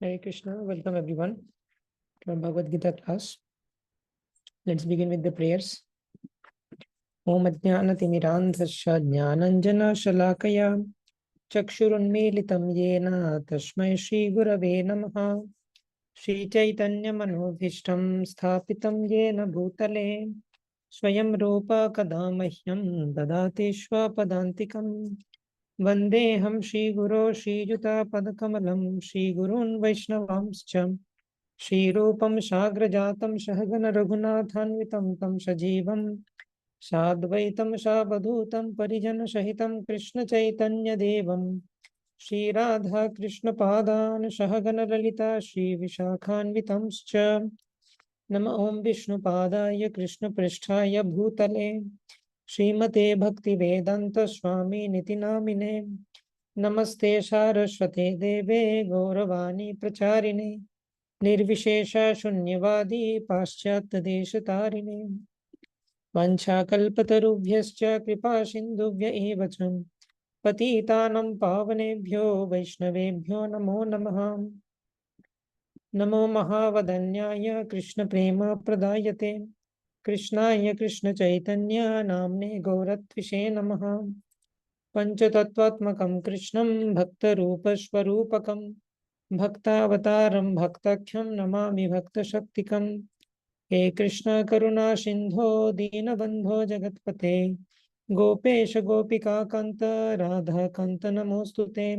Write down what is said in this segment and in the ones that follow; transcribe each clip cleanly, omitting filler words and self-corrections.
Hare Krishna, welcome everyone to our Bhagavad Gita class. Let's begin with the prayers. Om Ajnanatimidandhasya Jnananjana Shalakaya Chakshurunmilitam Yena Tasmai Shri Gurave Namaha Shri Chaitanya Manobhishtam Sthapitam Yena Bhutale Swayam Rupa Kadamahyam Dadati Padantikam Vandeham Shri Guru Shri Juta Padakamalam Shri Gurun Vaishnavamscha Shrirupam Shagrajatam Shahagana Raghunathanvitam Tam Sajivam Sadvaitam Sabadhutam Parijana Sahitam Krishna Chaitanya Devam Shri Radha Krishna Padan Shahagana Lalita Shri Vishakhanvitamscha Nama Om Vishnu Padaya Krishna Pristhaya Bhutale Srimate Bhakti Vedanta Swami Niti Namine Namaste Saraswate Deve Gauravani Pracharine निर्विशेष शून्यवादी पाश्चात्य देश तारिणे वंशाकल्पतरुभ्यश्च कृपा सिन्धुभ्य एव च पतितानं पावनेभ्यो वैष्णवेभ्यो नमो नमः। नमो महावदन्याय कृष्ण प्रेम प्रदायते कृष्णाय कृष्ण चैतन्य नाम्ने गौरत्विषे नमः। पंचतत्वात्मकं कृष्णं भक्तरूपस्वरूपकं भक्तावतारं भक्ताख्यं नमामि भक्तशक्तिकं हे कृष्ण करुणा सिंधो दीनबंधो जगत्पते गोपेश गोपिका कांत राधा कांत नमोस्तुते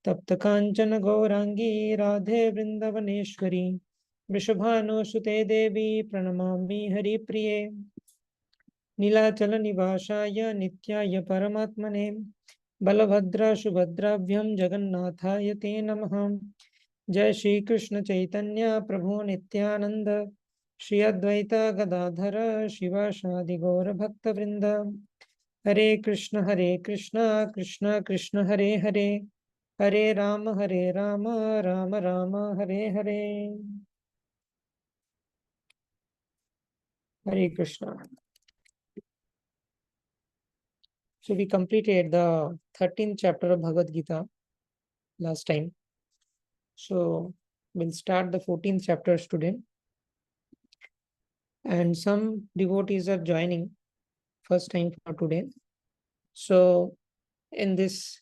तप्त कांचन गौरांगी राधे वृंदावनेश्वरी वृषभानुसुते देवी प्रणमामि हरिप्रिये नीलाचल निवासाय नित्याय परमात्मने बलभद्र सुभद्राभ्यं जगन्नाथाय ते नमः। जय श्री कृष्ण चैतन्य प्रभु नित्यानंद श्री अद्वैत गदाधर शिवासादि गौर भक्त वृंद हरे Krishna Krishna Krishna Hare Hare Hare Ram Ram Ram Hare Hare. Hare Krishna. So we completed the 13th chapter of Bhagavad Gita last time. So we'll start the 14th chapters today. And some devotees are joining first time for today. So in this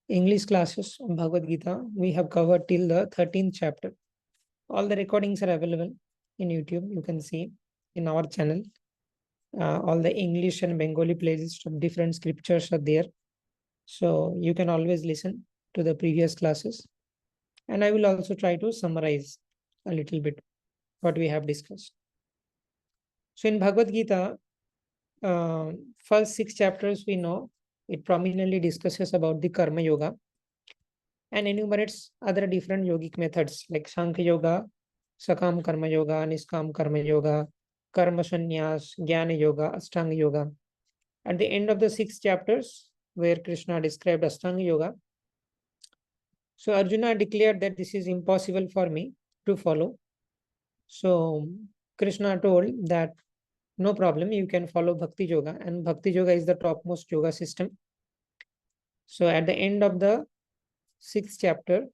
English classes of Bhagavad Gita, we have covered till the 13th chapter. All the recordings are available in YouTube. You can see in our channel. All the English and Bengali playlists of different scriptures are there. So you can always listen to the previous classes. And I will also try to summarize a little bit what we have discussed. So in Bhagavad Gita, first 6 chapters we know it prominently discusses about the Karma Yoga and enumerates other different yogic methods like Sankhya Yoga, Sakam Karma Yoga, Niskam Karma Yoga, Karma Sannyas, Jnana Yoga, Ashtanga Yoga. At the end of the 6 chapters, where Krishna described Ashtanga Yoga, so Arjuna declared that this is impossible for me to follow. So Krishna told that no problem, you can follow Bhakti Yoga, and Bhakti Yoga is the topmost yoga system. So at the end of the 6th chapter,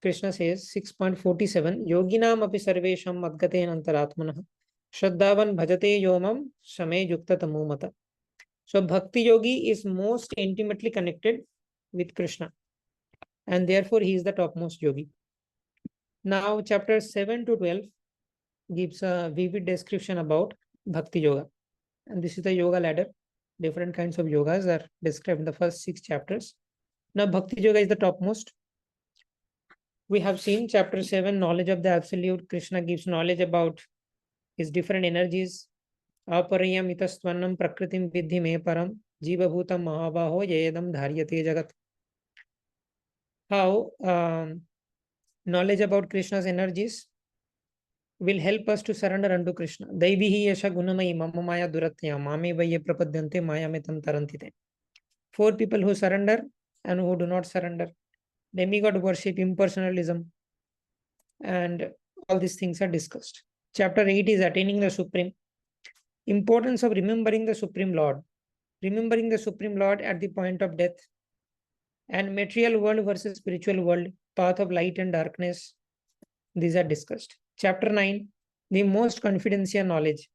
Krishna says 6.47 Yoginam api sarvesham madgate antaratmanah Shraddhavan bhajate yomam same yukta tamumata. So Bhakti Yogi is most intimately connected with Krishna, and therefore he is the topmost yogi. Now chapters 7 to 12 gives a vivid description about Bhakti Yoga. And this is the yoga ladder. Different kinds of yogas are described in the first 6 chapters. Now Bhakti Yoga is the topmost. We have seen chapter 7, knowledge of the absolute. Krishna gives knowledge about his different energies. Aparayam itastvanam prakritim vidhi me param jiva bhutam mahabaho yedam dharyate jagat. How knowledge about Krishna's energies will help us to surrender unto Krishna. Daivihi yasha gunamai mama maya duratya mame vaye prapadyante maya metam tarantite. 4 people who surrender and who do not surrender. Demigod worship, impersonalism, and all these things are discussed. Chapter 8 is attaining the Supreme. Importance of remembering the Supreme Lord. Remembering the Supreme Lord at the point of death and material world versus spiritual world, path of light and darkness. These are discussed. Chapter 9, the most confidential knowledge.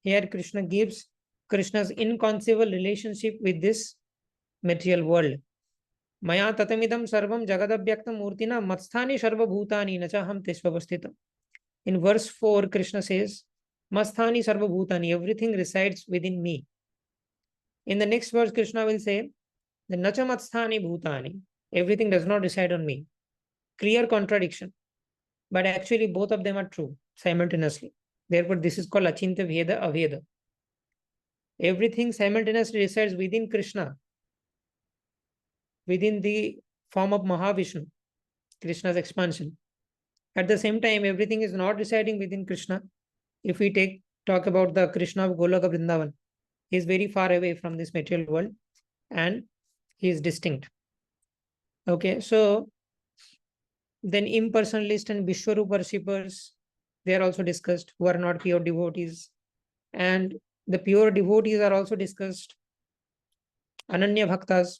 Here Krishna gives Krishna's inconceivable relationship with this material world. Maya tatamidam sarvam jagadabhyaktam murtina matstani sarvabhutani nachaham teshvavasthitam. In verse 4, Krishna says, Masthani sarvabhutani, everything resides within me. In the next verse, Krishna will say, the nacha matsthani bhutani, everything does not reside on me. Clear contradiction. But actually, both of them are true simultaneously. Therefore, this is called Achintya Veda Aveda. Everything simultaneously resides within Krishna, within the form of Mahavishnu, Krishna's expansion. At the same time, everything is not residing within Krishna. If we talk about the Krishna of Goloka Vrindavan, he is very far away from this material world and he is distinct. Okay, so then impersonalist and Vishwarup worshippers, they are also discussed, who are not pure devotees. And the pure devotees are also discussed. Ananya Bhaktas,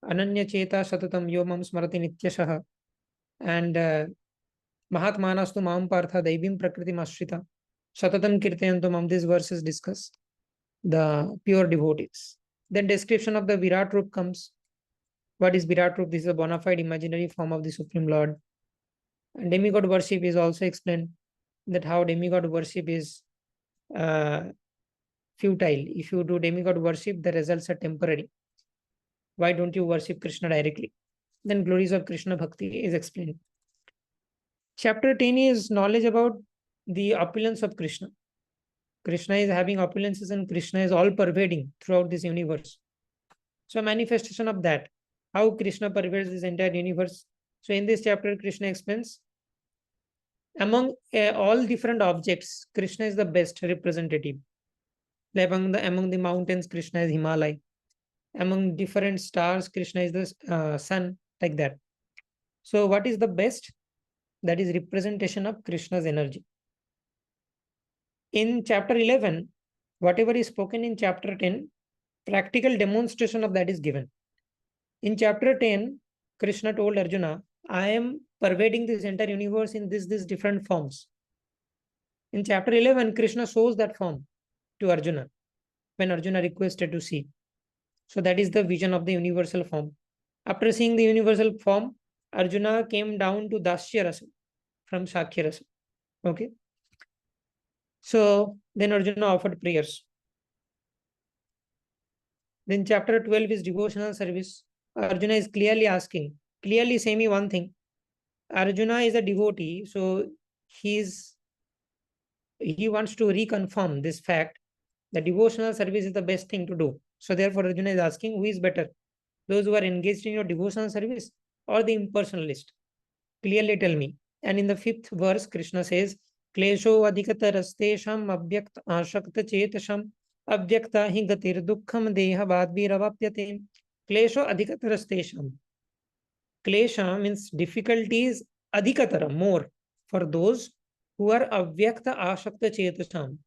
Ananya Cheta Satatam Yomam Smarati Nityashaha, and Mahatmanastu Mam Partha Daivim Prakriti Mashrita, Satatam Kirtayantu Mam. These verses discuss the pure devotees. Then description of the Virat Rup comes. What is Virat Rup? This is a bona fide imaginary form of the Supreme Lord. And demigod worship is also explained, that how demigod worship is futile. If you do demigod worship, the results are temporary. Why don't you worship Krishna directly? Then glories of Krishna Bhakti is explained. Chapter 10 is knowledge about the opulence of Krishna. Krishna is having opulences and Krishna is all pervading throughout this universe. So manifestation of that, how Krishna pervades this entire universe. So in this chapter, Krishna explains, among all different objects, Krishna is the best representative. Among the mountains, Krishna is Himalaya. Among different stars, Krishna is the sun, like that. So what is the best? That is representation of Krishna's energy. In chapter 11, whatever is spoken in chapter 10, practical demonstration of that is given. In chapter 10, Krishna told Arjuna, I am pervading this entire universe in these different forms. In chapter 11, Krishna shows that form to Arjuna when Arjuna requested to see. So that is the vision of the universal form. After seeing the universal form, Arjuna came down to Dasya Rasa from Shakya Rasa. Okay. So then Arjuna offered prayers. Then chapter 12 is devotional service. Arjuna is clearly asking, clearly say me one thing. Arjuna is a devotee, so he wants to reconfirm this fact that devotional service is the best thing to do. So therefore Arjuna is asking, who is better? Those who are engaged in your devotional service or the impersonalist? Clearly tell me. And in the 5th verse, Krishna says, Klesho adhikatarastesham abhyakta ashakta chetasham abhyakta hi gatir dukkham deha vadviravapyate. Klesho adhikatarastesham. Klesha means difficulties, adhikatara, more, for those who are avyakta ashakta chetasham,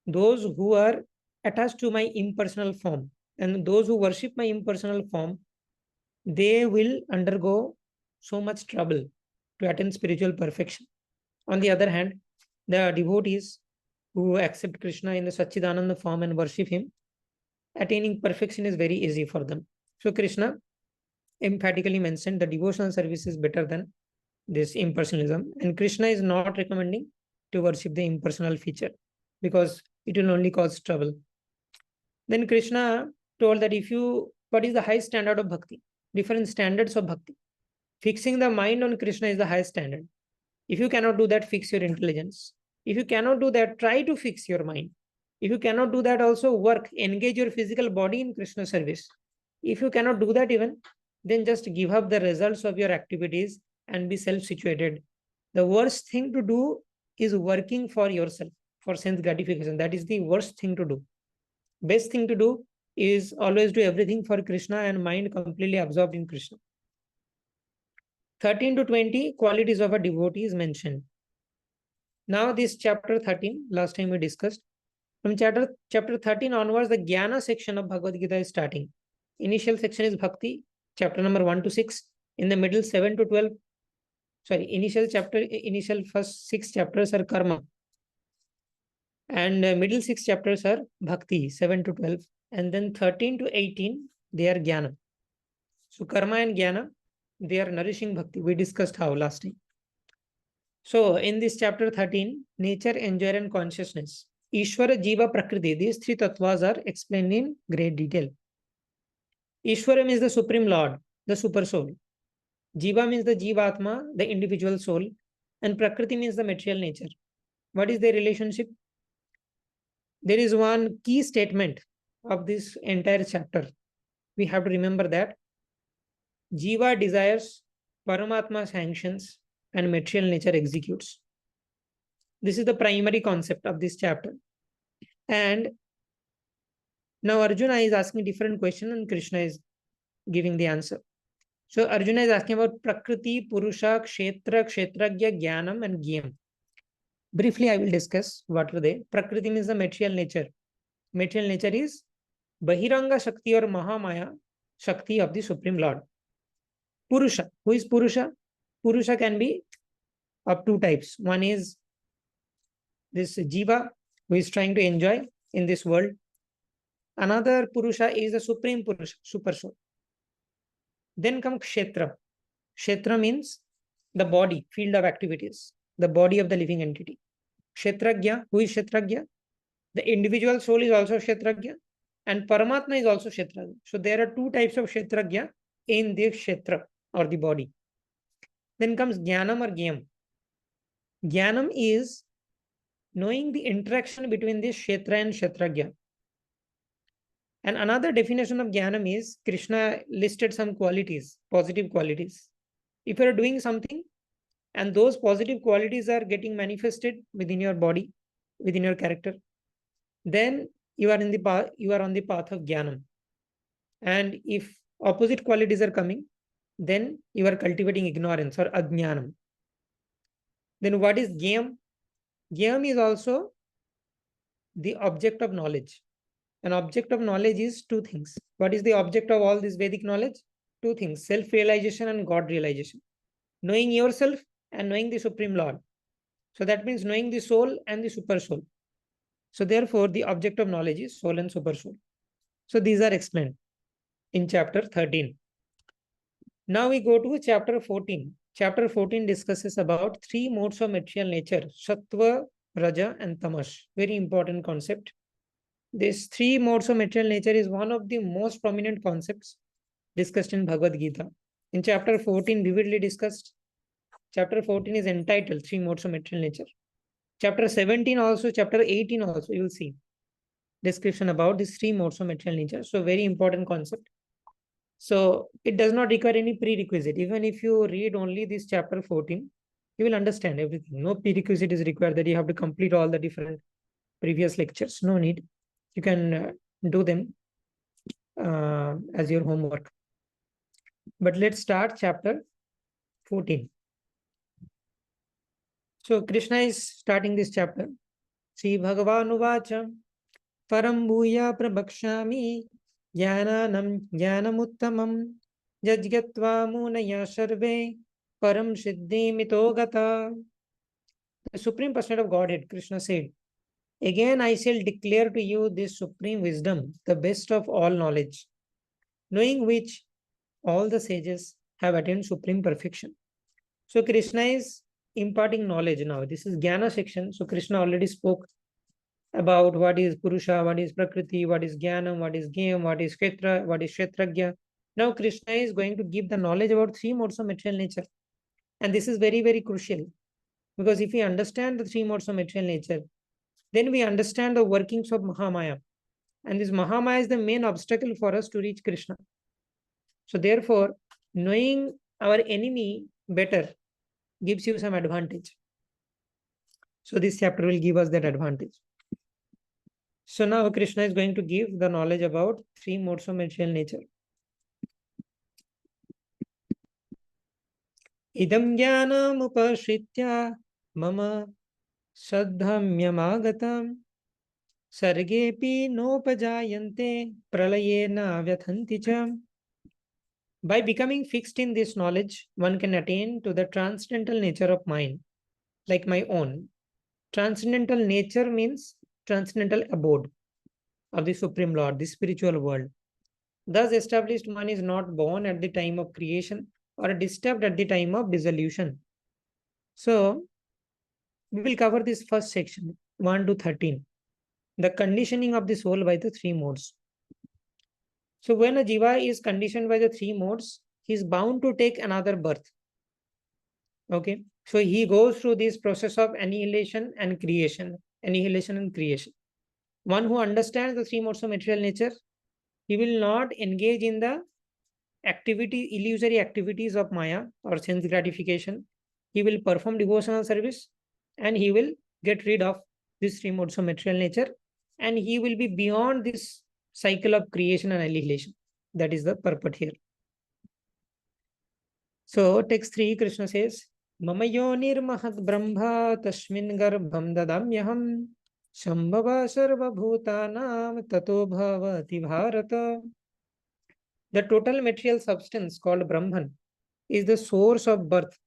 those who are attached to my impersonal form, and those who worship my impersonal form, they will undergo so much trouble to attain spiritual perfection. On the other hand, the devotees who accept Krishna in the Satchidananda form and worship him, attaining perfection is very easy for them. So Krishna emphatically mentioned the devotional service is better than this impersonalism, and Krishna is not recommending to worship the impersonal feature because it will only cause trouble. Then Krishna told that what is the high standard of bhakti? Different standards of bhakti. Fixing the mind on Krishna is the highest standard. If you cannot do that, fix your intelligence. If you cannot do that, try to fix your mind. If you cannot do that, also engage your physical body in Krishna service. If you cannot do that even, then just give up the results of your activities and be self-situated. The worst thing to do is working for yourself, for sense gratification. That is the worst thing to do. Best thing to do is always do everything for Krishna and mind completely absorbed in Krishna. 13 to 20 qualities of a devotee is mentioned. Now this chapter 13, last time we discussed. From chapter 13 onwards, the Jnana section of Bhagavad Gita is starting. Initial section is Bhakti. chapter number 1 to 6. In the middle, 7 to 12. Sorry, initial first 6 chapters are karma. And middle 6 chapters are bhakti, 7 to 12. And then 13 to 18, they are jnana. So karma and jnana, they are nourishing bhakti. We discussed how last time. So in this chapter 13, nature, enjoyer, and consciousness, Ishvara, Jiva, Prakriti, these three tattvas are explained in great detail. Ishvara means the Supreme Lord, the Super Soul. Jiva means the Jivatma, the individual soul. And Prakriti means the material nature. What is their relationship? There is one key statement of this entire chapter. We have to remember that Jiva desires, Paramatma sanctions, and material nature executes. This is the primary concept of this chapter. And now Arjuna is asking different question and Krishna is giving the answer. So Arjuna is asking about Prakriti, Purusha, Kshetra, Kshetragya, Jnanam, and Gyam. Briefly, I will discuss what are they. Prakriti means the material nature. Material nature is Bahiranga Shakti or Mahamaya Shakti of the Supreme Lord. Purusha. Who is Purusha? Purusha can be of two types. One is this Jiva, who is trying to enjoy in this world. Another Purusha is the Supreme Purusha, Super Soul. Then comes Kshetra. Kshetra means the body, field of activities, the body of the living entity. Kshetragya, who is Kshetragya? The individual soul is also Kshetragya and Paramatma is also Kshetragya. So there are two types of Kshetragya in the Kshetra or the body. Then comes Jnanam or Gyam. Jnanam is knowing the interaction between this Kshetra and Kshetragya. And another definition of Jnanam is Krishna listed some qualities, positive qualities. If you are doing something and those positive qualities are getting manifested within your body, within your character, then you are in the path, you are on the path of Jnanam. And if opposite qualities are coming, then you are cultivating ignorance or Ajnanam. Then what is Gyam? Gyam is also the object of knowledge. An object of knowledge is two things. What is the object of all this Vedic knowledge? Two things, self-realization and God realization. Knowing yourself and knowing the Supreme Lord. So that means knowing the soul and the super soul. So therefore, the object of knowledge is soul and super soul. So these are explained in chapter 13. Now we go to chapter 14. Chapter 14 discusses about three modes of material nature, Sattva, Raja, and Tamas. Very important concept. These three modes of material nature is one of the most prominent concepts discussed in Bhagavad Gita. In chapter 14, vividly discussed. Chapter 14 is entitled Three Modes of Material Nature. Chapter 17 also, chapter 18 also, you will see description about these three modes of material nature. So very important concept. So it does not require any prerequisite. Even if you read only this chapter 14, you will understand everything. No prerequisite is required that you have to complete all the different previous lectures. No need. You can do them as your homework. But let's start chapter 14. So Krishna is starting this chapter. Sri Bhagavan Uvacha Param Bhuya Prabhakshami Jnanam Jnanamuttamam Jajgatva Munaya Sarve Param Siddhi Mitogata. The Supreme Personality of Godhead, Krishna said, again I shall declare to you this supreme wisdom, the best of all knowledge, knowing which all the sages have attained supreme perfection. So Krishna is imparting knowledge now. This is Jnana section. So Krishna already spoke about what is Purusha, what is Prakriti, what is Jnanam, what is Gyam, what is Kshetra, what is Kshetragya. Now Krishna is going to give the knowledge about three modes of material nature. And this is very, very crucial. Because if we understand the three modes of material nature, then we understand the workings of Mahamaya. And this Mahamaya is the main obstacle for us to reach Krishna. So therefore, knowing our enemy better gives you some advantage. So this chapter will give us that advantage. So now Krishna is going to give the knowledge about three modes of material nature. Idam jnanam upashritya mama saddhamyamagatam sargepi nopajayante pralayena vyathanti cha. By becoming fixed in this knowledge, one can attain to the transcendental nature of mind, like my own. Transcendental nature means transcendental abode of the Supreme Lord, the spiritual world. Thus established, one is not born at the time of creation or disturbed at the time of dissolution. So, we will cover this first section, 1 to 13, the conditioning of the soul by the three modes. So, when a jiva is conditioned by the three modes, he is bound to take another birth. Okay, so he goes through this process of annihilation and creation, annihilation and creation. One who understands the three modes of material nature, he will not engage in the illusory activities of Maya or sense gratification. He will perform devotional service and he will get rid of these three modes of material nature, and he will be beyond this cycle of creation and annihilation. That is the purport here. So, text 3, Krishna says, Mama yonir mahat brahma tasmin garbham dadamyaham shambhava sarva bhutanam tato bhavati bharata. The total material substance called Brahman is the source of birth,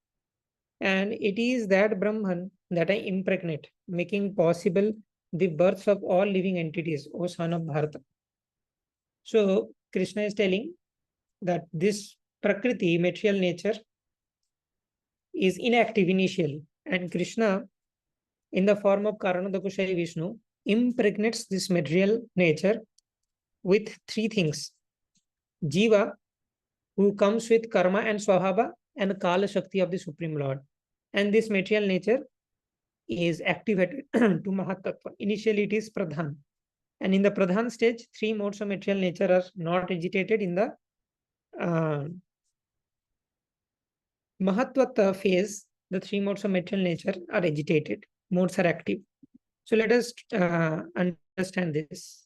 and it is that Brahman that I impregnate, making possible the birth of all living entities, O son of Bharata. So, Krishna is telling that this Prakriti, material nature, is inactive initially, and Krishna, in the form of Karanadakushai Vishnu, impregnates this material nature with three things: Jiva, who comes with karma and swabhava, and Kala Shakti of the Supreme Lord. And this material nature is activated to Mahatattva. Initially, it is Pradhan. And in the Pradhan stage, three modes of material nature are not agitated. In the Mahatvatta phase, the three modes of material nature are agitated. Modes are active. So let us understand this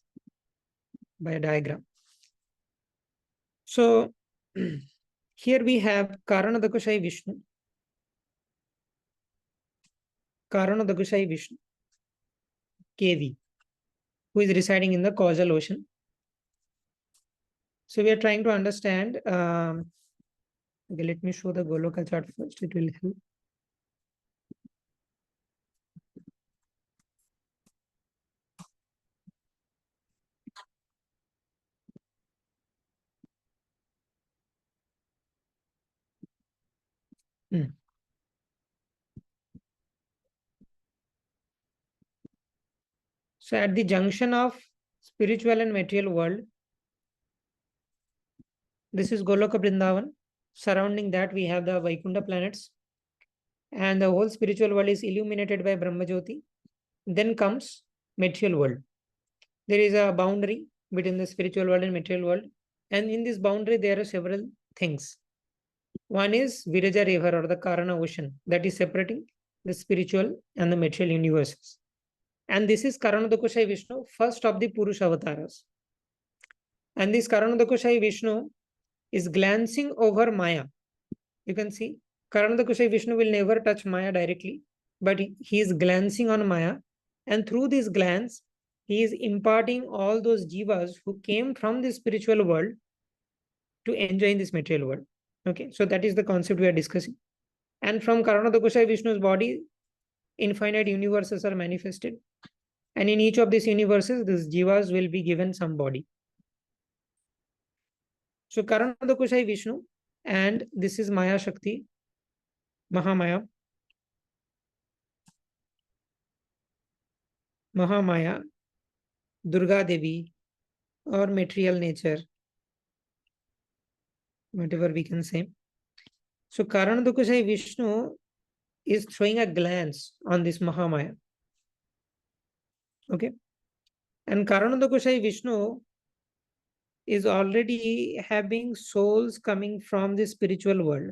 by a diagram. So here we have Karanadakushai Vishnu. Karanadakushai Vishnu, KV, who is residing in the causal ocean. So we are trying to understand. Okay, let me show the Goloka chart first. It will help. So at the junction of spiritual and material world, this is Goloka Vrindavan. Surrounding that, we have the Vaikunta planets. And the whole spiritual world is illuminated by Brahmajyoti. Then comes material world. There is a boundary between the spiritual world and material world. And in this boundary, there are several things. One is Viraja River, or the Karana ocean, that is separating the spiritual and the material universes. And this is Karanadakushai Vishnu, first of the Purusha avatars. And this Karanadakushai Vishnu is glancing over Maya. You can see Karanadakushai Vishnu will never touch Maya directly, but he is glancing on Maya. And through this glance, he is imparting all those jivas who came from the spiritual world to enjoy in this material world. Okay, so that is the concept we are discussing. And from Karanadakushai Vishnu's body, infinite universes are manifested. And in each of these universes, these jivas will be given some body. So Karanadakushai Vishnu, and this is Maya Shakti, Mahamaya. Mahamaya, Durga Devi, or material nature, whatever we can say. So Karanadakushai Vishnu is throwing a glance on this Mahamaya. Okay. And Karanadakushai Vishnu is already having souls coming from the spiritual world.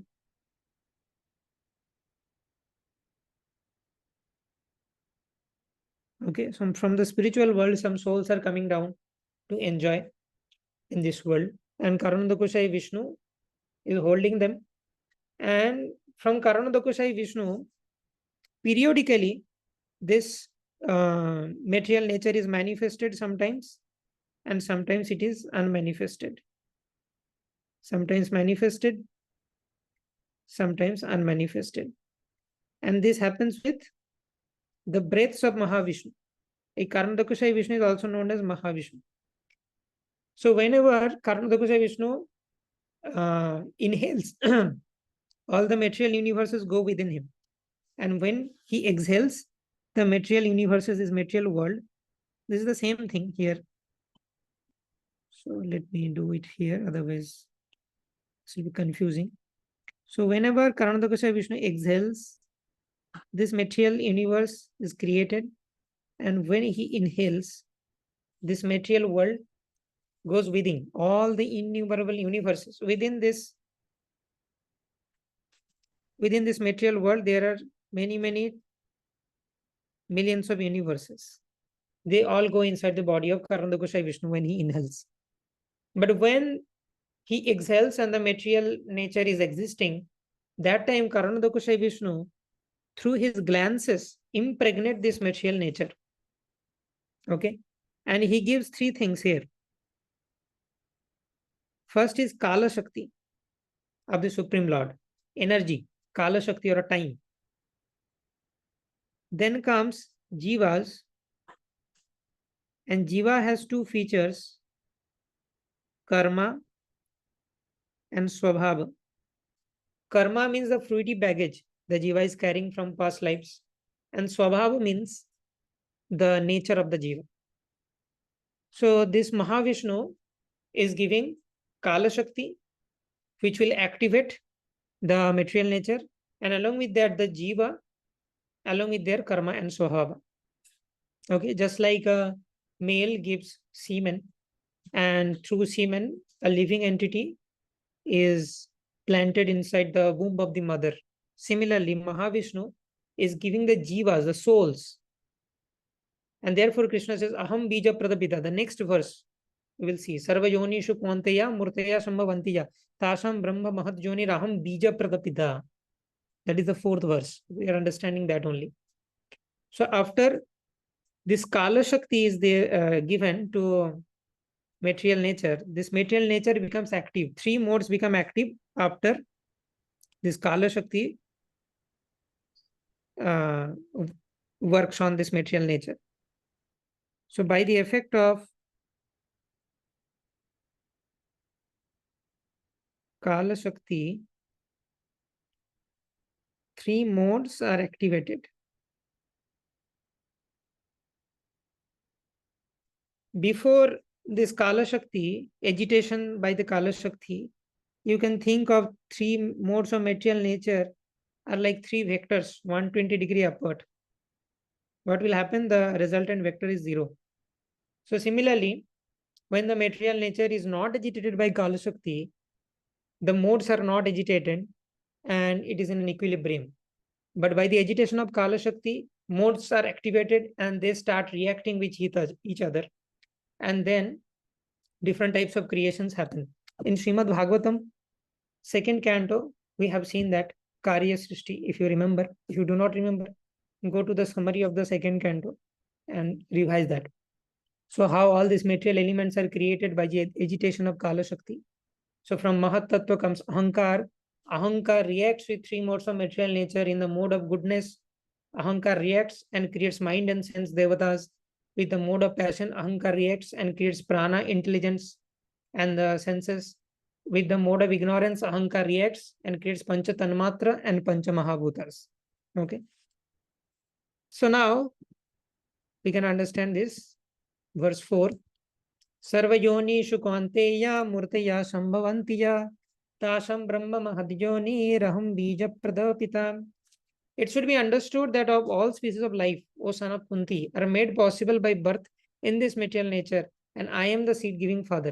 Okay, so from the spiritual world, some souls are coming down to enjoy in this world. And Karanadakushai Vishnu is holding them. And from Karanadakushai Vishnu, periodically, this material nature is manifested sometimes, and sometimes it is unmanifested. sometimes manifested, sometimes unmanifested. And this happens with the breaths of Mahavishnu. A Karnadakushayi Vishnu is also known as Mahavishnu. So whenever Karnadakushayi Vishnu inhales, all the material universes go within him. And when he exhales, the material universes, is material world. This is the same thing here. So let me do it here, otherwise it will be confusing. So whenever Karnadakushayi Vishnu exhales, this material universe is created. And when he inhales, this material world goes within all the innumerable universes. Within this material world, there are many millions of universes. They all go inside the body of Karnadakushayi Vishnu when he inhales. But when he exhales and the material nature is existing, that time Karnadakushayi Vishnu, through his glances, impregnate this material nature. Okay. And he gives three things here. First is Kala Shakti of the Supreme Lord, energy, Kala Shakti or a time. Then comes Jivas, and Jiva has two features, Karma and Swabhava. Karma means the fruity baggage the Jiva is carrying from past lives, and Swabhava means the nature of the Jiva. So this Mahavishnu is giving Kala Shakti, which will activate the material nature, and along with that, the Jiva, along with their Karma and Swabhava. Okay, just like a male gives semen, and through semen, a living entity is planted inside the womb of the mother. Similarly, Mahavishnu is giving the jivas, the souls. And therefore, Krishna says, Aham bija pradapita. The next verse, we will see. Sarva yonishu kwanteya murteya sambhavantiya. Tasham brahma mahat yoni raham bija pradapita. That is the fourth verse. We are understanding that only. So after this Kala Shakti is given to material nature, this material nature becomes active. Three modes become active after this Kala Shakti works on this material nature. So by the effect of Kala Shakti, three modes are activated. Before this Kala Shakti, agitation by the Kala Shakti, you can think of three modes of material nature are like three vectors, 120-degree apart. What will happen? The resultant vector is 0. So similarly, when the material nature is not agitated by Kala Shakti, the modes are not agitated and it is in an equilibrium. But by the agitation of Kala Shakti, modes are activated and they start reacting with each other. And then different types of creations happen. In Srimad Bhagavatam, second canto, we have seen that Karya Srishti, if you remember. If you do not remember, go to the summary of the second canto and revise that. So how all these material elements are created by the agitation of Kala Shakti. So from Mahat Tattva comes Ahankar. Ahankar reacts with three modes of material nature in the mode of goodness. Ahankar reacts and creates mind and sense devatas. With the mode of passion, Ahankar reacts and creates prana, intelligence, and the senses. With the mode of ignorance, Ahankar reacts and creates Pancha Tanmatra and Pancha Mahabhutas. Okay. So now we can understand this. Verse 4. Sarva yonishu kwanteya murteya sambhavantiya tasham brahma mahadyoni raham bija pradapita. It should be understood that of all species of life, O son of Kunti, are made possible by birth in this material nature, and I am the seed-giving father.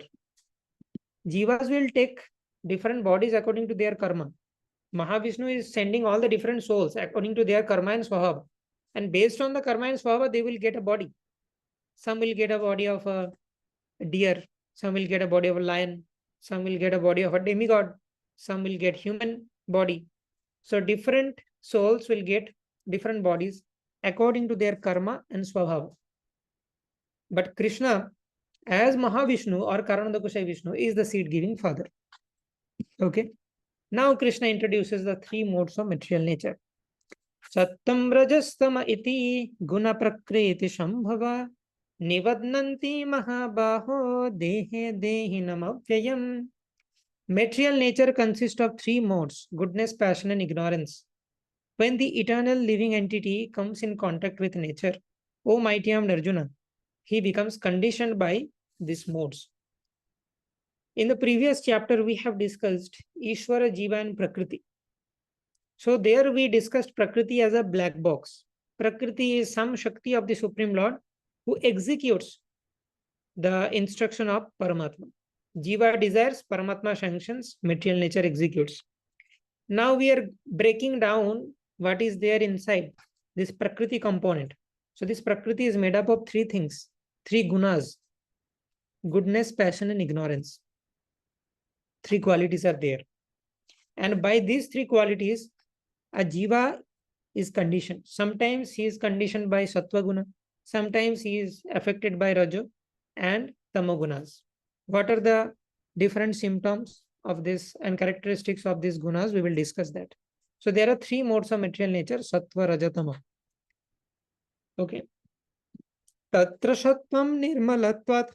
Jivas will take different bodies according to their karma. Mahavishnu is sending all the different souls according to their karma and swabhava. And based on the karma and swabhava, they will get a body. Some will get a body of a deer, some will get a body of a lion, some will get a body of a demigod, some will get human body. So different souls will get different bodies according to their karma and swabhava. But Krishna, as Mahavishnu or Karnadakushayi Vishnu, is the seed-giving father. Okay. Now Krishna introduces the three modes of material nature. Sattam rajastama iti guna prakriti shambhava nivadnanti mahabaho dehe dehinam avyayam. Material nature consists of three modes: goodness, passion, and ignorance. When the eternal living entity comes in contact with nature, O mighty armed Arjuna, he becomes conditioned by these modes. In the previous chapter, we have discussed Ishvara, Jiva, and Prakriti. So, there we discussed Prakriti as a black box. Prakriti is some Shakti of the Supreme Lord who executes the instruction of Paramatma. Jiva desires, Paramatma sanctions, material nature executes. Now we are breaking down what is there inside this Prakriti component. So this Prakriti is made up of three things, three gunas: goodness, passion, and ignorance. Three qualities are there. And by these three qualities, a jiva is conditioned. Sometimes he is conditioned by sattva guna, sometimes he is affected by rajo and tamagunas. What are the different symptoms of this and characteristics of these gunas? We will discuss that. So there are three modes of material nature: sattva, raja, tama. Okay. Tatra sattvam nirmalatvat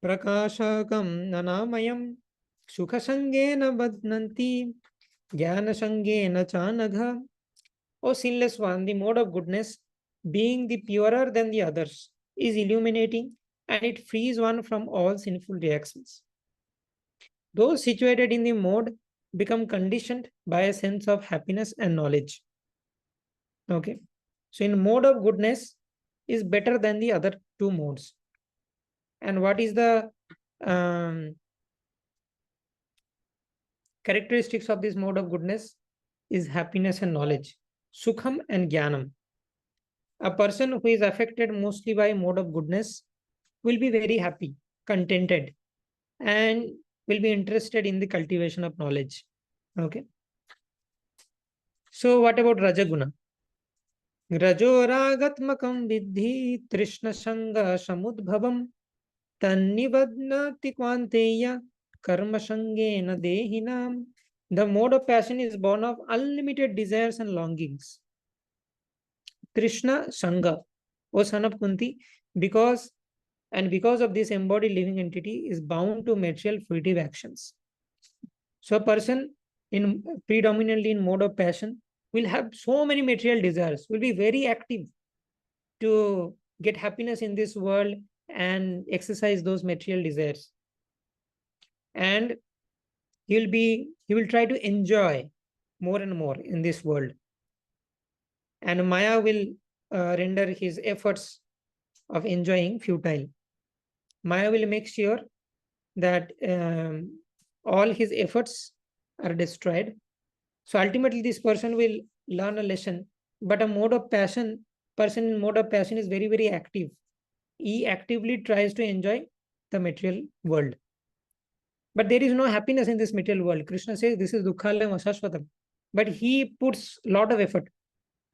prakashakam nanamayam sukhasangena badnanti jnanasangena chanagha. O sinless one, the mode of goodness, being the purer than the others, is illuminating and it frees one from all sinful reactions. Those situated in the mode become conditioned by a sense of happiness and knowledge. Okay. So, in mode of goodness is better than the other two modes. And what is the characteristics of this mode of goodness? Is happiness and knowledge, sukham and jnanam. A person who is affected mostly by mode of goodness will be very happy, contented, and will be interested in the cultivation of knowledge. Okay. So, what about Rajaguna? Rajoragatmakam vidhi trishna sanga samudbhavam tannivadnati kvanteya karma sangena dehinam. The mode of passion is born of unlimited desires and longings. Krishna Sangha, O son of Kunti, because of this embodied living entity is bound to material fruitive actions. So a person in predominantly in mode of passion will have so many material desires, will be very active to get happiness in this world and exercise those material desires. And he will try to enjoy more and more in this world. And Maya will render his efforts of enjoying futile. Maya will make sure that all his efforts are destroyed. So ultimately, this person will learn a lesson. But person in mode of passion is very, very active. He actively tries to enjoy the material world. But there is no happiness in this material world. Krishna says this is dukkhalayam asashvatam. But he puts a lot of effort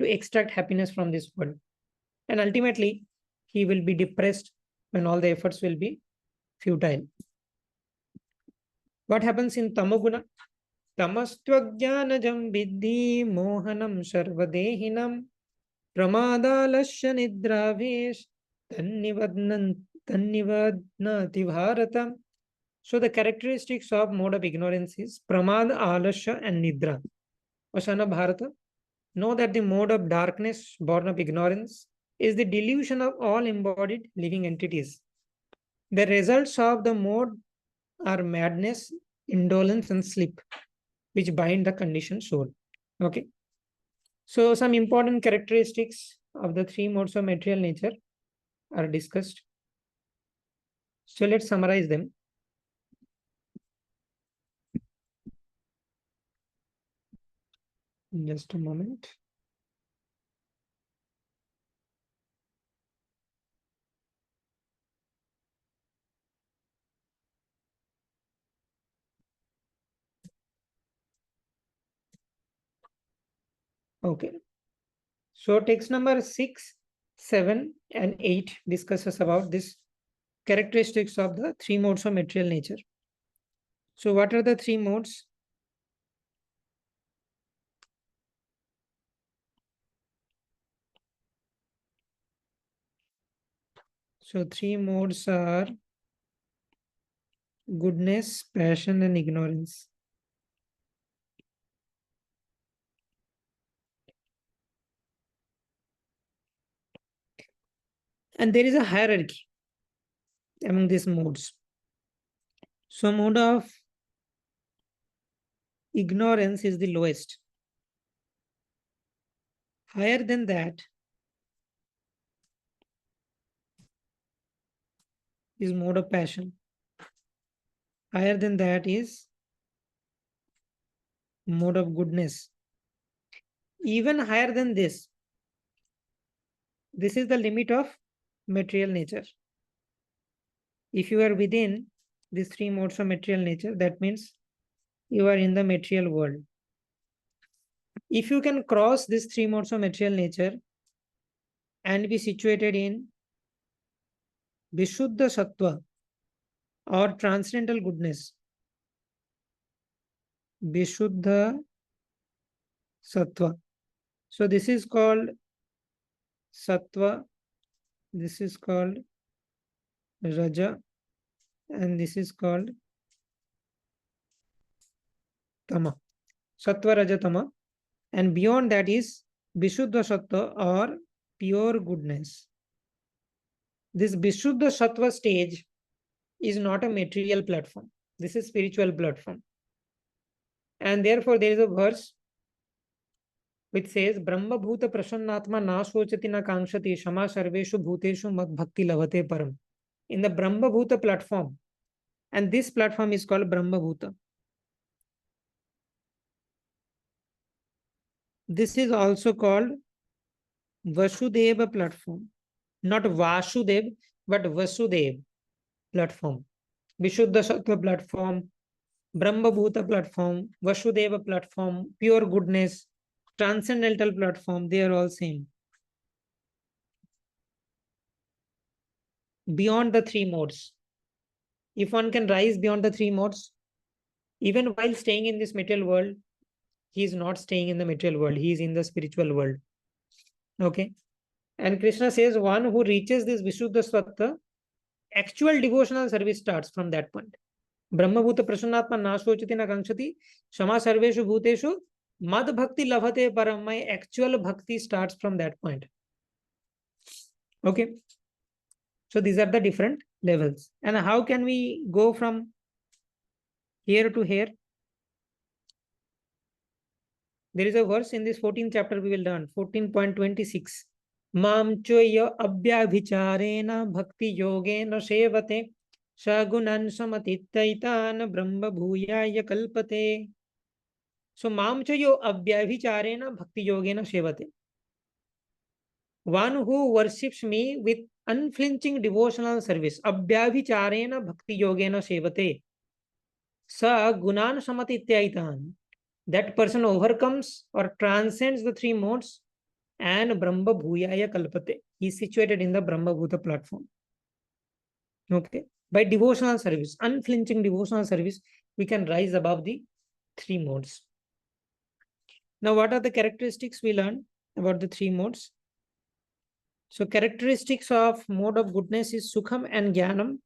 to extract happiness from this world. And ultimately, he will be depressed when all the efforts will be futile. What happens in tamoguna? Tamastvajnanajam viddhi mohanam sarvadehinam pramadalashya nidravesh tannivadnati bharatam. So the characteristics of mode of ignorance is pramad, alasya, and nidra. O son of Bharata, know that the mode of darkness born of ignorance is the delusion of all embodied living entities. The results of the mode are madness, indolence, and sleep, which bind the conditioned soul. Okay. So some important characteristics of the three modes of material nature are discussed. So let's summarize them. Just a moment. Okay. So text number 6, 7, and 8 discusses about this characteristics of the three modes of material nature. So what are the three modes? So three modes are goodness, passion, and ignorance. And there is a hierarchy among these modes. So mode of ignorance is the lowest. Higher than that is mode of passion. Higher than that is mode of goodness. Even higher than this is the limit of material nature. If you are within these three modes of material nature, that means you are in the material world. If you can cross these three modes of material nature and be situated in Vishuddha Sattva or transcendental goodness, Vishuddha Sattva. So this is called Sattva, this is called Raja, and this is called Tama. Sattva, Raja, Tama. And beyond that is Vishuddha Sattva or pure goodness. This Vishuddha Sattva stage is not a material platform. This is spiritual platform. And therefore there is a verse which says Brahma Bhuta Prasannatma na sochati na kankshati shama sarveshu bhuteshu mad bhakti lavate param. In the Brahma Bhuta platform, and this platform is called Brahma Bhuta. This is also called Vasudeva platform. Not Vasudev, but Vasudev platform. Vishuddha Sattva platform, Brahma Bhuta platform, Vasudeva platform, pure goodness, transcendental platform, they are all same. Beyond the three modes. If one can rise beyond the three modes, even while staying in this material world, he is not staying in the material world, he is in the spiritual world. Okay. And Krishna says, one who reaches this Vishuddha Sattva, actual devotional service starts from that point. Brahmabhuta Prasannatma Nasochiti na Kankshati, Shama Sarveshu Bhuteshu, Mad Bhakti Lavate Param. My actual bhakti starts from that point. Okay. So these are the different levels. And how can we go from here to here? There is a verse in this 14th chapter we will learn, 14.26. Mam choya abhyabhicharena bhakti yogena sevate sagunan samatitaitan brahma bhuyaya kalpate. So mam choyo abhyabhicharena bhakti yogena sevate. One who worships me with unflinching devotional service, abhyabhicharena bhakti yogena sevate, sa gunan samatitaitan. That person overcomes or transcends the three modes and Brahma Bhuyaya Kalpate. He is situated in the Brahma Bhuta platform. Okay. By devotional service, unflinching devotional service, we can rise above the three modes. Now, what are the characteristics we learned about the three modes? So, characteristics of mode of goodness is Sukham and Jnanam,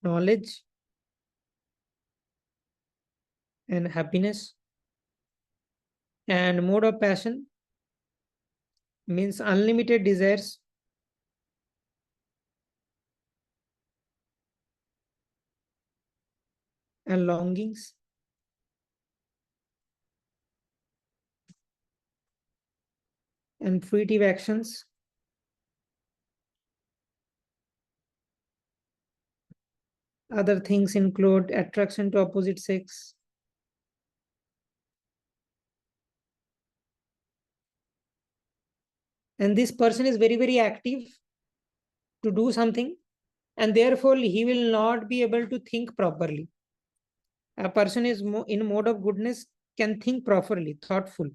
knowledge and happiness. And mode of passion means unlimited desires, and longings. And fruitive actions. Other things include attraction to opposite sex, and this person is very, very active to do something, and therefore he will not be able to think properly. A person is in mode of goodness can think properly, thoughtful.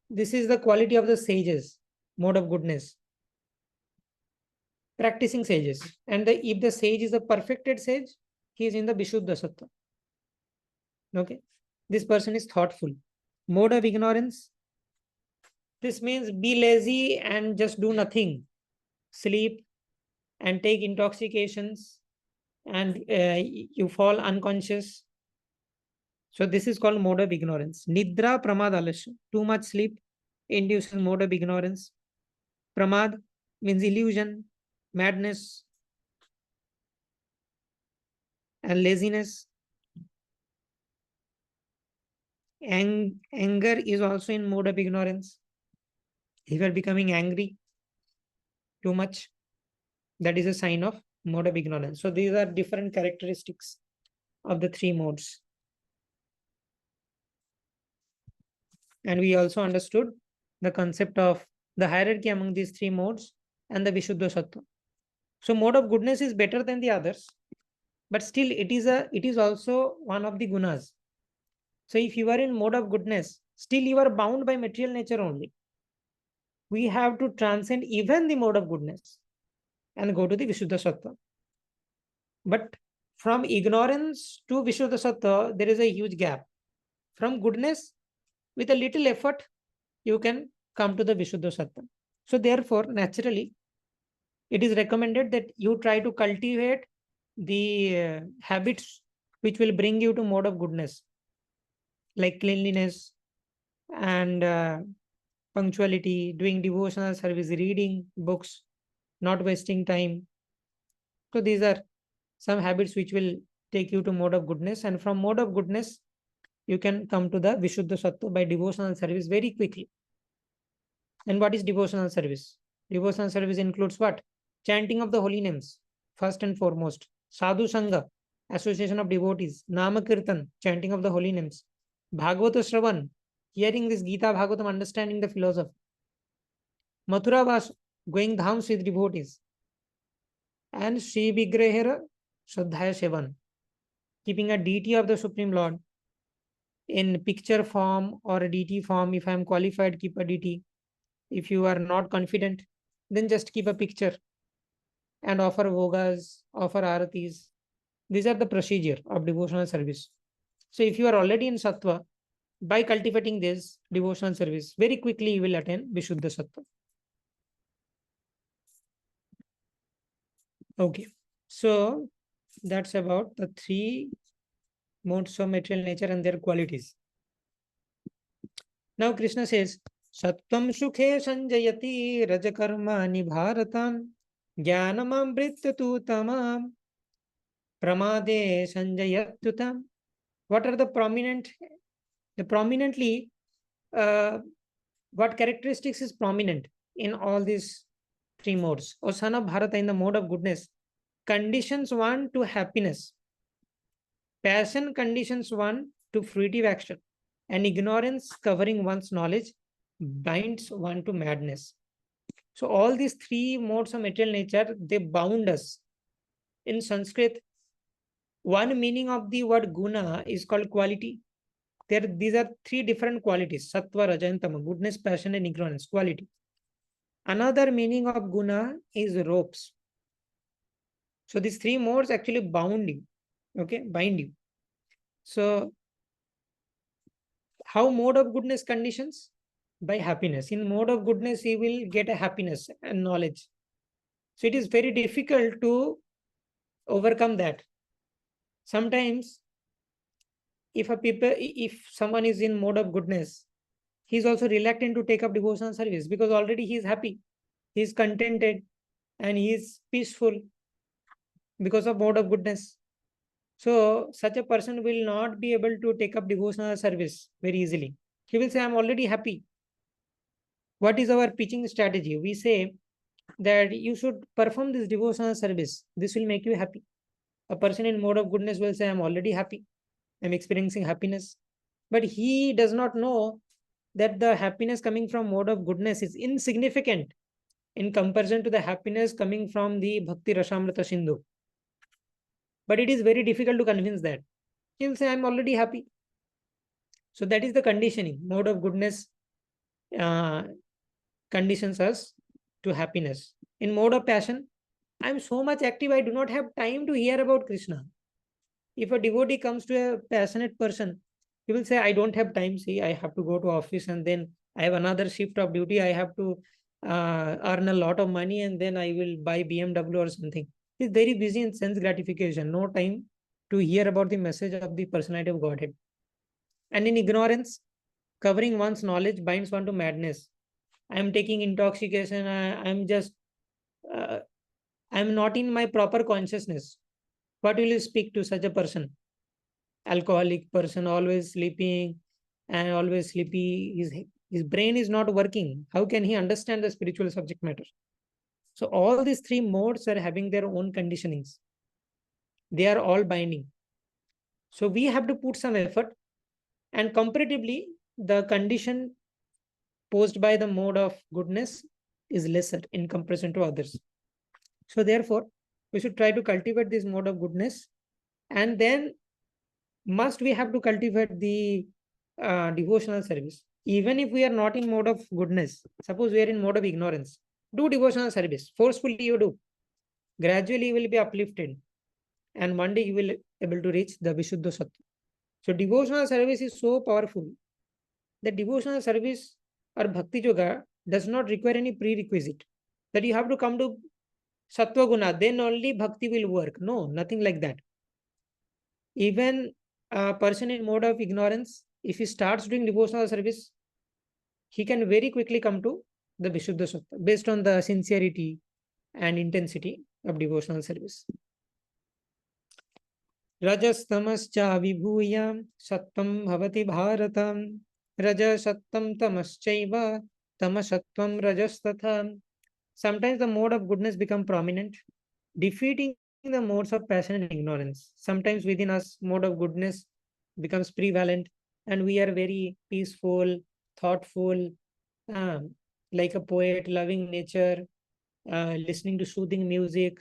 This is the quality of the sages, mode of goodness. practicing sages. And if the sage is a perfected sage, he is in the Vishuddha Sattva. Okay. This person is thoughtful. Mode of ignorance. This means be lazy and just do nothing. Sleep and take intoxications and you fall unconscious. So this is called mode of ignorance. Nidra pramad alasya. Too much sleep induces mode of ignorance. Pramad means illusion, madness, and laziness. Anger is also in mode of ignorance. If you are becoming angry too much, that is a sign of mode of ignorance. So these are different characteristics of the three modes. And we also understood the concept of the hierarchy among these three modes and the Vishuddha Sattva. So mode of goodness is better than the others, but still it is also one of the gunas. So if you are in mode of goodness, still you are bound by material nature only. We have to transcend even the mode of goodness and go to the Vishuddha Sattva. But from ignorance to Vishuddha Sattva, there is a huge gap. From goodness, with a little effort, you can come to the Vishuddha Sattva. So therefore, naturally, it is recommended that you try to cultivate the habits which will bring you to mode of goodness, like cleanliness and punctuality, doing devotional service, reading books, not wasting time. So these are some habits which will take you to mode of goodness. And from mode of goodness, you can come to the Vishuddha Sattva by devotional service very quickly. And what is devotional service? Devotional service includes what? Chanting of the holy names, first and foremost. Sadhu Sangha, association of devotees. Namakirtan, chanting of the holy names. Bhagavata Shravan, hearing this Gita Bhagavatam, understanding the philosophy. Mathura Vas, going dhams with devotees. And Sri Vigrahera Shraddhaya Sevan, keeping a deity of the Supreme Lord in picture form or a deity form. If I am qualified, keep a deity. If you are not confident, then just keep a picture and offer vogas, offer aratis. These are the procedure of devotional service. So if you are already in Sattva, by cultivating this devotional service, very quickly you will attain Vishuddha Sattva. Okay, so that's about the three modes of material nature and their qualities. Now Krishna says, Sattvam sukhe sanjayati rajakarmani bharatam jnanamamritya tu tamam pramade sanjayatyutam. What are the prominently, what characteristics is prominent in all these three modes? O son of Bharata, in the mode of goodness, conditions one to happiness, passion conditions one to fruitive action, and ignorance covering one's knowledge binds one to madness. So all these three modes of material nature, they bound us. In Sanskrit, one meaning of the word guna is called quality. These are three different qualities: sattva, raja, and tama. Goodness, passion, and ignorance. Quality. Another meaning of guna is ropes. So these three modes actually bound you. Okay, bind you. So how mode of goodness conditions? By happiness. In mode of goodness, he will get a happiness and knowledge. So it is very difficult to overcome that. Sometimes if someone is in mode of goodness, he is also reluctant to take up devotional service because already he is happy, he is contented, and he is peaceful because of mode of goodness. So such a person will not be able to take up devotional service very easily. He will say, I'm already happy. What is our pitching strategy? We say that you should perform this devotional service. This will make you happy. A person in mode of goodness will say, I'm already happy. I'm experiencing happiness. But he does not know that the happiness coming from mode of goodness is insignificant in comparison to the happiness coming from the Bhakti Rasamrita Sindhu. But it is very difficult to convince that. He will say, I'm already happy. So that is the conditioning. Mode of goodness conditions us to happiness. In mode of passion, I'm so much active, I do not have time to hear about Krishna. If a devotee comes to a passionate person, he will say, I don't have time. See, I have to go to office and then I have another shift of duty. I have to earn a lot of money and then I will buy BMW or something. He's very busy in sense gratification, no time to hear about the message of the personality of Godhead. And in ignorance, covering one's knowledge binds one to madness. I am taking intoxication. I'm just, uh, I'm not in my proper consciousness. What will you speak to such a person? Alcoholic person, always sleeping and always sleepy. His brain is not working. How can he understand the spiritual subject matter? So all these three modes are having their own conditionings. They are all binding. So we have to put some effort, and comparatively, the condition posed by the mode of goodness is lesser in comparison to others. So therefore, we should try to cultivate this mode of goodness, and then must we have to cultivate the devotional service. Even if we are not in mode of goodness, suppose we are in mode of ignorance, do devotional service. Forcefully you do. Gradually you will be uplifted. And one day you will able to reach the Vishuddha Sattva. So devotional service is so powerful that devotional service or Bhakti Yoga does not require any prerequisite. That you have to come to Sattva Guna, then only Bhakti will work. No, nothing like that. Even a person in mode of ignorance, if he starts doing devotional service, he can very quickly come to the Vishuddha Sattva based on the sincerity and intensity of devotional service. Rajastamascha vibhuya sattvam bhavati bharatam rajasattam tamaschaiva tamasatvam rajastatha. Sometimes the mode of goodness become prominent, defeating the modes of passion and ignorance. Sometimes within us, mode of goodness becomes prevalent, and we are very peaceful, thoughtful, um, like a poet, loving nature, listening to soothing music.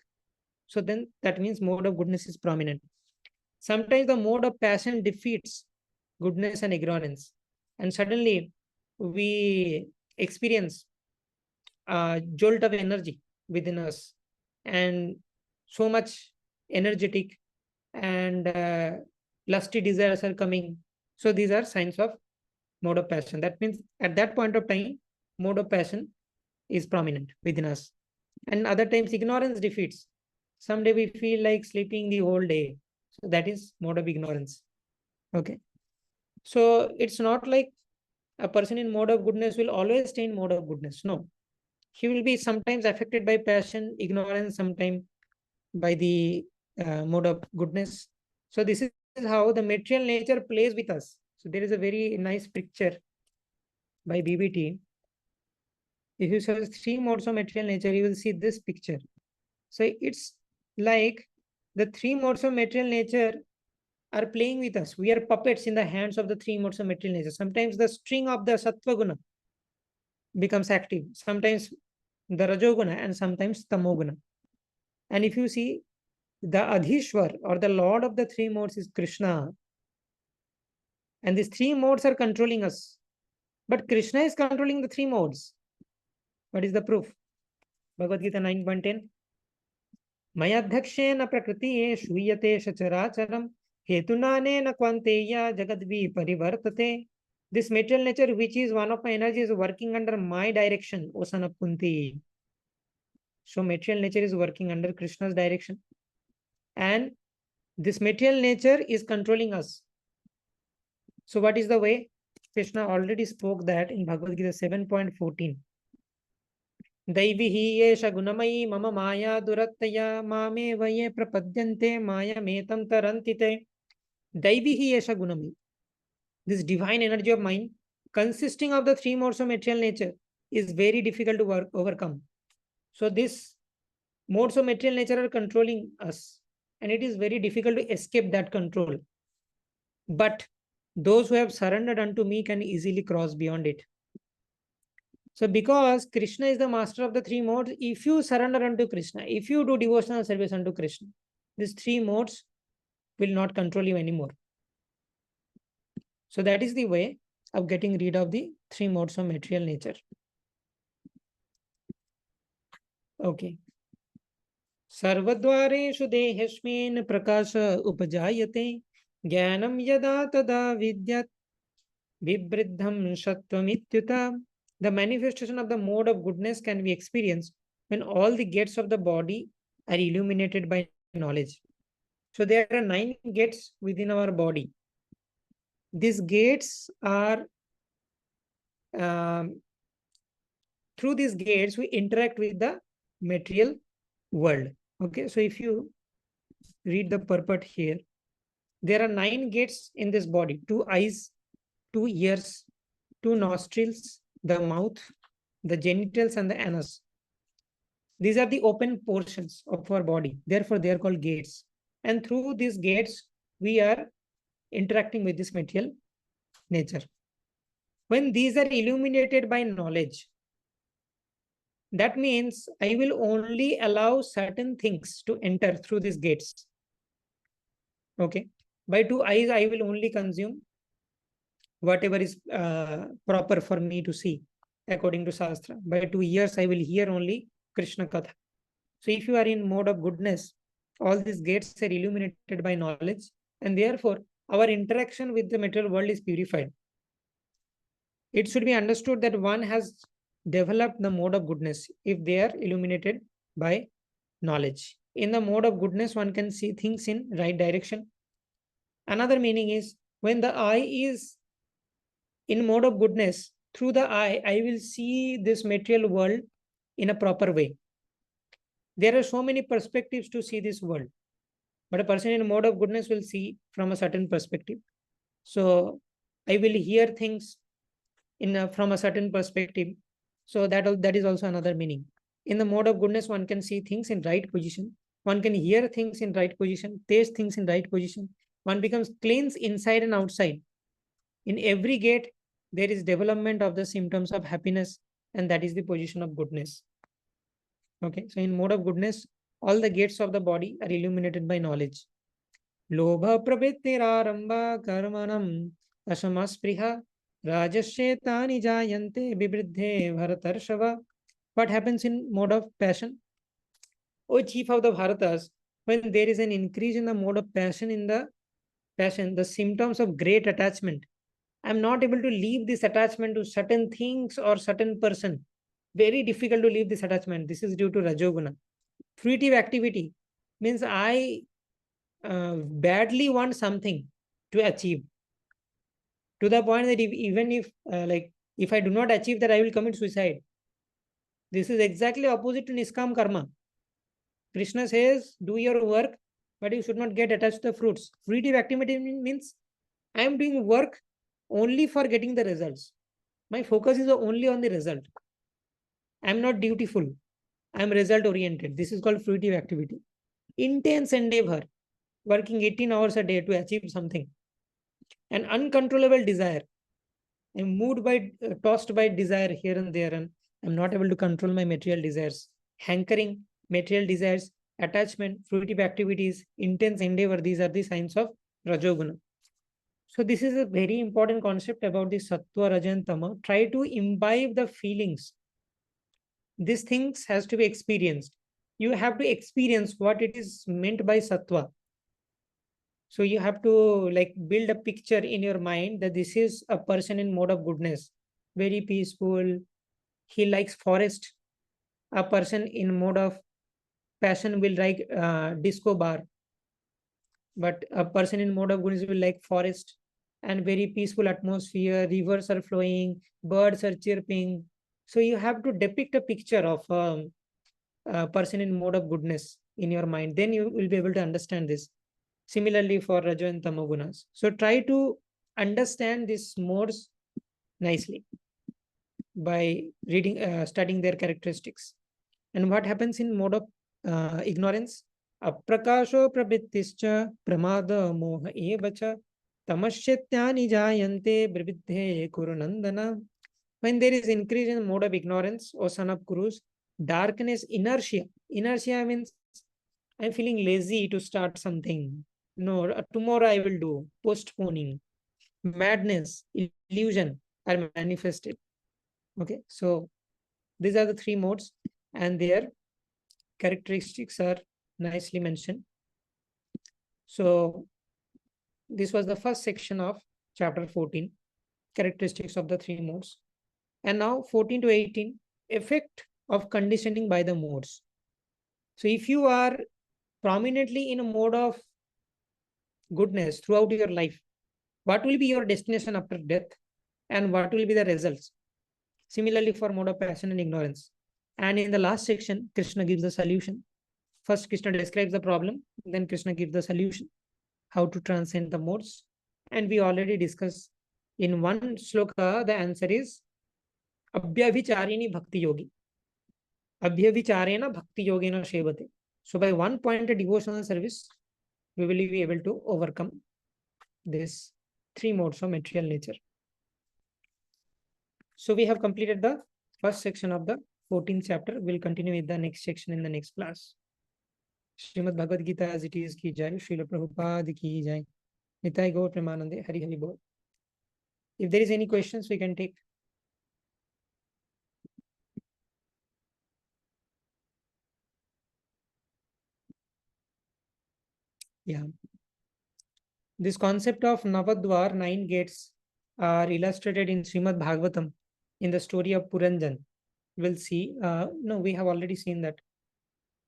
So then that means mode of goodness is prominent. Sometimes the mode of passion defeats goodness and ignorance, and suddenly we experience a jolt of energy within us, and so much energetic and lusty desires are coming. So these are signs of mode of passion. That means at that point of time, mode of passion is prominent within us. And other times, ignorance defeats. Someday we feel like sleeping the whole day. So that is mode of ignorance. Okay. So it's not like a person in mode of goodness will always stay in mode of goodness. No. He will be sometimes affected by passion, ignorance, sometimes by the mode of goodness. So this is how the material nature plays with us. So there is a very nice picture by BBT. If you search three modes of material nature, you will see this picture. So it's like the three modes of material nature are playing with us. We are puppets in the hands of the three modes of material nature. Sometimes the string of the Sattva Guna becomes active, sometimes the Rajoguna, and sometimes Tamoguna. And if you see, the Adhishwar or the Lord of the three modes is Krishna. And these three modes are controlling us. But Krishna is controlling the three modes. What is the proof? Bhagavad Gita 9.10. Mayadhakshena prakritiye shuyate shacharacharam hetunanena kvanteya jagadvi parivartate. This material nature, which is one of my energies, is working under my direction, O son of Kunti. So material nature is working under Krishna's direction. And this material nature is controlling us. So what is the way? Krishna already spoke that in Bhagavad Gita 7.14. Daivihi yesha gunamayi mama maya durattaya mame vaye prapadyante maya metam tarantite. Daivihi yesha gunamayi. This divine energy of mind, consisting of the three modes of material nature, is very difficult to overcome. So these modes of material nature are controlling us, and it is very difficult to escape that control. But those who have surrendered unto me can easily cross beyond it. So because Krishna is the master of the three modes, if you surrender unto Krishna, if you do devotional service unto Krishna, these three modes will not control you anymore. So that is the way of getting rid of the three modes of material nature. Okay. सर्वद्वारेषु देहेऽस्मिन् प्रकाश उपजायते ज्ञानं यदा तदा विद्यात् vibridham sattvam. The manifestation of the mode of goodness can be experienced when all the gates of the body are illuminated by knowledge. So there are 9 gates within our body. These gates are through these gates we interact with the material world. Okay, so if you read the purport here, there are 9 gates in this body: 2 eyes, 2 ears, 2 nostrils, the mouth, the genitals, and the anus. These are the open portions of our body. Therefore, they are called gates. And through these gates, we are interacting with this material nature. When these are illuminated by knowledge, that means I will only allow certain things to enter through these gates. Okay. By 2 eyes, I will only consume whatever is proper for me to see according to Shastra. By 2 ears, I will hear only Krishna Katha. So if you are in mode of goodness, all these gates are illuminated by knowledge, and therefore our interaction with the material world is purified. It should be understood that one has developed the mode of goodness if they are illuminated by knowledge. In the mode of goodness, one can see things in right direction. Another meaning is when the eye is in mode of goodness, through the eye, I will see this material world in a proper way. There are so many perspectives to see this world, but a person in a mode of goodness will see from a certain perspective. So I will hear things from a certain perspective. So that is also another meaning. In the mode of goodness, one can see things in right position. One can hear things in right position, taste things in right position. One becomes cleansed inside and outside. In every gate, there is development of the symptoms of happiness, and that is the position of goodness. Okay, so in mode of goodness, all the gates of the body are illuminated by knowledge. Lobha pravittirarambha karmanam asamaspriha rajashetani jayante bibridhe bharatarshava. What happens in mode of passion? O chief of the Bharatas, when there is an increase in the mode of passion, the symptoms of great attachment, I'm not able to leave this attachment to certain things or certain person. Very difficult to leave this attachment. This is due to Rajoguna. Fruitive activity means I badly want something to achieve, to the point that even if I do not achieve that, I will commit suicide. This is exactly opposite to Niskam Karma. Krishna says, do your work, but you should not get attached to the fruits. Fruitive activity means I am doing work only for getting the results. My focus is only on the result. I am not dutiful. I am result oriented. This is called fruitive activity. Intense endeavor, working 18 hours a day to achieve something. An uncontrollable desire. I'm moved by, tossed by desire here and there, and I'm not able to control my material desires. Hankering, material desires, attachment, fruitive activities, intense endeavor, these are the signs of Rajoguna. So this is a very important concept about the Sattva, Raja, and Tama. Try to imbibe the feelings. These things has to be experienced. You have to experience what it is meant by Sattva. So you have to build a picture in your mind that this is a person in mode of goodness, very peaceful. He likes forest. A person in mode of passion will like disco bar. But a person in mode of goodness will like forest and very peaceful atmosphere. Rivers are flowing, birds are chirping. So you have to depict a picture of a person in mode of goodness in your mind. Then you will be able to understand this. Similarly for Rajo and Tamagunas. So try to understand these modes nicely by studying their characteristics. And what happens in mode of ignorance? Aprakasho prabittischa pramada moha evacha tamasyatyani jayante bribidhe kurunandana. When there is increase in mode of ignorance, O son of Kurus, darkness, inertia. Inertia means I'm feeling lazy to start something. No, tomorrow I will do. Postponing. Madness, illusion are manifested. Okay, so these are the 3 modes, and their characteristics are nicely mentioned. So this was the first section of chapter 14, characteristics of the three modes. And now 14 to 18, effect of conditioning by the modes. So if you are prominently in a mode of goodness throughout your life, what will be your destination after death and what will be the results? Similarly for mode of passion and ignorance. And in the last section, Krishna gives the solution. First, Krishna describes the problem, then Krishna gives the solution, how to transcend the modes. And we already discussed in one sloka, the answer is Abhyavicharini Bhakti Yogi. Abhyavicharena Bhakti Yogena Shevate. So by one point devotional service, we will be able to overcome this three modes of material nature. So we have completed the first section of the 14th chapter. We'll continue with the next section in the next class. Srimad Bhagavad Gita as it is ki jai, Srila Prabhupada ki jai. Nitai Gaur Premanande, Hari Hari Bol. If there is any questions, we can take. Yeah. This concept of Navadwar, 9 gates, are illustrated in Srimad Bhagavatam in the story of Puranjan. We'll see. No, we have already seen that.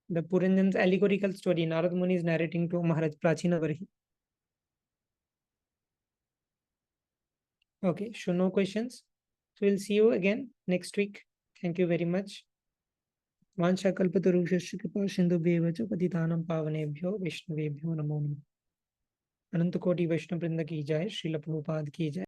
The Puranjan's allegorical story, Narad Muni is narrating to Maharaj Prachina Varhi. Okay, so no questions. So we'll see you again next week. Thank you very much. वांछा कल्पतरुभ्यश्च कृपा सिन्धुभ्येव च पतितानां पावनेभ्यो वैष्णवेभ्यो नमो नमः। अनंत कोटि वैष्णव वृंद की जय, श्रील प्रभुपाद की जय।